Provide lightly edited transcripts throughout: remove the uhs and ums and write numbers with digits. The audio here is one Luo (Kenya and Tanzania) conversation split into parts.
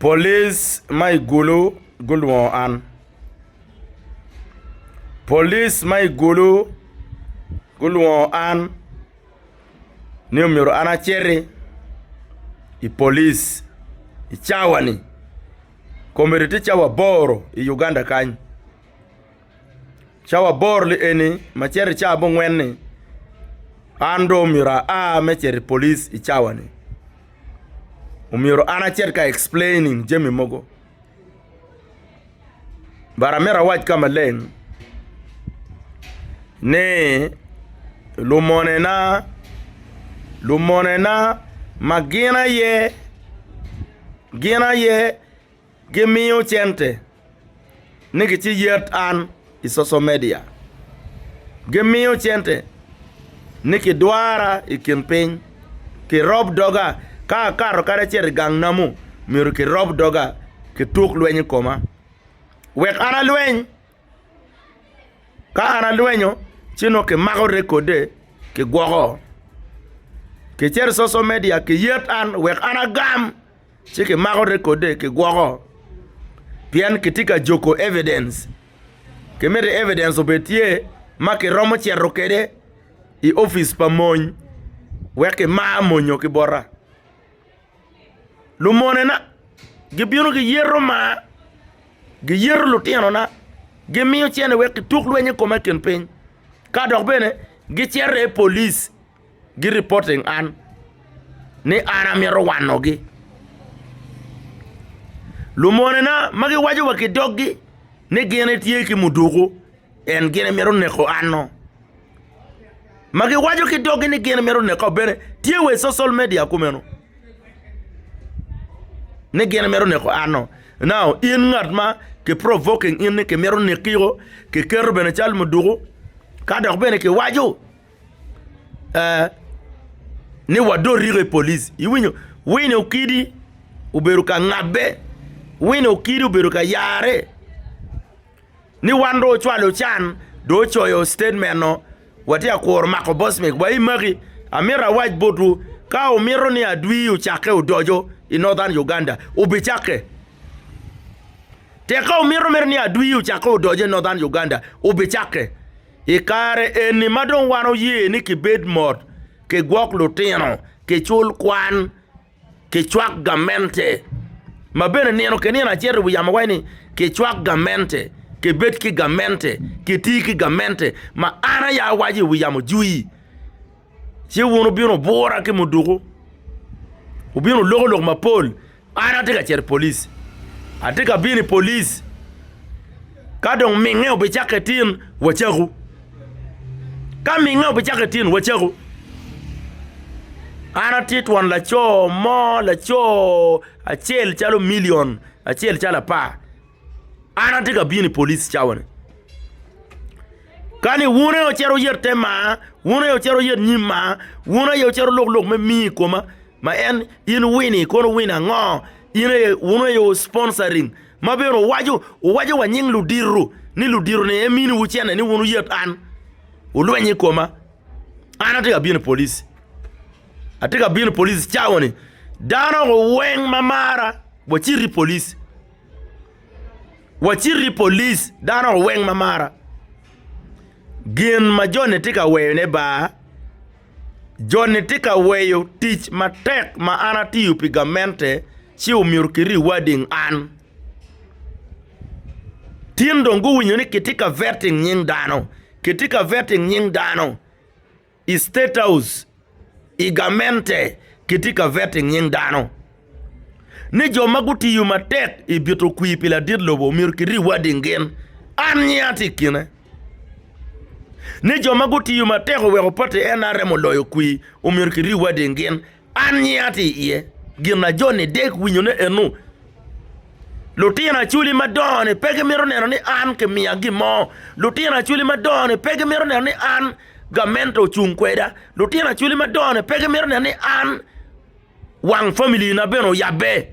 Police mai gulu an. Police mai gulu an. Ni umiro ana chere. I police. I chawani. Komeriti chawa boro. I Uganda kany. Chawa boro li eni. Machere chabo ngweni. Ando umira mechere police I chawani. Umiro ana cherka explaining Jemi Mogo. Baramera waj kama leng. Ne lumonena magina ye gimiyo chente niki chi yert an I social media gimiyo chente niki dwara I campaign ki rob doga ka karo kare cher gang namu miru ki rob doga ki tuk lwenyi koma wek ana lweny ka ana lwenyo chino ki mago rekode ki gwogo ki cher social media ki yet an wek ana gam chi ki mago rekode ki gwogo pian kitika joko evidence ki mere evidence obetie ma ki romo cher rokede I office pa mony wek ki ma monyo ki bora lumone na gibionu gi yero ma gi yero lutiano na gi miyo chene wek tuk lwenye koma campaign ka dok bene gi chere police gi reporting an ni ana mero wano gi lumone na magi wajo waki doggi ni gene tie ki mudugu en gene mero neko anno magi wajo ki doggi ni gene mero neko bene tie we social media kumeno ne gene mero neko ano now in ngat ma ke provoking in ne ke mero nekiro ke ker bene chal mudugo ka dok bene ke wajo ni wado rire police iwinyo wine ukidi uberuka ngabe wine ukidi uberuka yare ni wando chwalo chan do choyo statement no wati akor mako boss mek ba imagi amira waj botu ka o miro ni adwi uchake udojo in northern Uganda ubichake teka o miro ni adwi uchake udojo in northern Uganda ubichake ikare eni madon wano ye ni ki bed mod ke gwok lutino ke chul kwan ke chwak gamente mabene neno ke nena chere wiyama wani ke chwak gamente ke bed ki gamente ke tiki gamente ma ana ya waji wiyama jui si wono bino bora ke mudugo ubino logo ma pol ana teka cher police atika bini police kadong minge obichake tin wachagu ka minge obichake tin wachagu ana titwan la cho mo la cho achel chalo million achel chala pa ana teka bini police chawane kani wune o chero yerte ma wune o chero yer nyima wune yo chero lok me mi koma ma en in wini kono wina ngo ine wune yo sponsoring mabero wajo wanying ludiru ni ludiru ne emini wuchene ni wunu yet an ulwenyi koma ana teka bini police atika bini police chawoni dano weng mamara wachiri police dano weng mamara gin ma jone tika weyo ne ba jone tika weyo tich matek ma ana tiyu pigamente si umiur kiri wedding an tindo ngu winyo ni kitika vetting nying dano I state house igamente kitika vetting nying dano ni jo maguti yu matek ibito kui pila didlobo umiur kiri wedding gen an nyati kine ni jo maguti yu mateko weko pote NRM loyo kui umir kiri wedding gen anyati iye gina joni dek winyo ne enu lutina chuli madone pege miro neno ni an ke miyagi mo lutina chuli madone pege miro neno ni an gamento chunkweda lutina chuli madone pege miro neno ni an wang family na beno yabe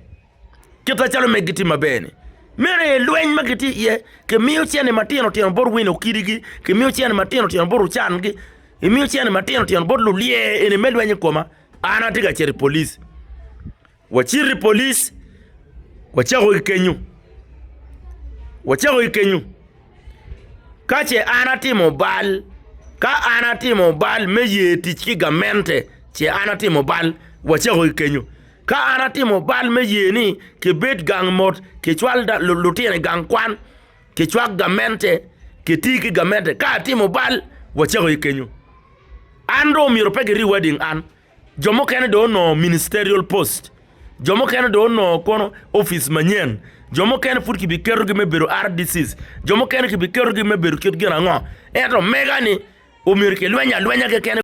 kita chalo megiti mabene mere lweny magiti ye ke miyo chene matino tino bor wino kirigi ke miyo chene matino tino bor changi e miyo chene matino tino bor lulie ene melwenye koma ana tiga cheri police wachiri police wachako ikenyu kache anatimo bal ka anatimo bal me ye tich gamente che anatimo bal wachako ikenyu ka anatimo bal me ye ni ke bet gang mot ke chwal da lutine gang kwan ke chwak gamente ke tiki gamente ka atimo bal wachako ikenyu ando miro pege rewarding an jomo kene do no ministerial post jomo kene do no kono office manyen jomo kene fut ki bi keru gi mebero RDCs jomo kene ki bi keru gi mebero kit gina ngo eto mega ni o miro ke lwenya ke kene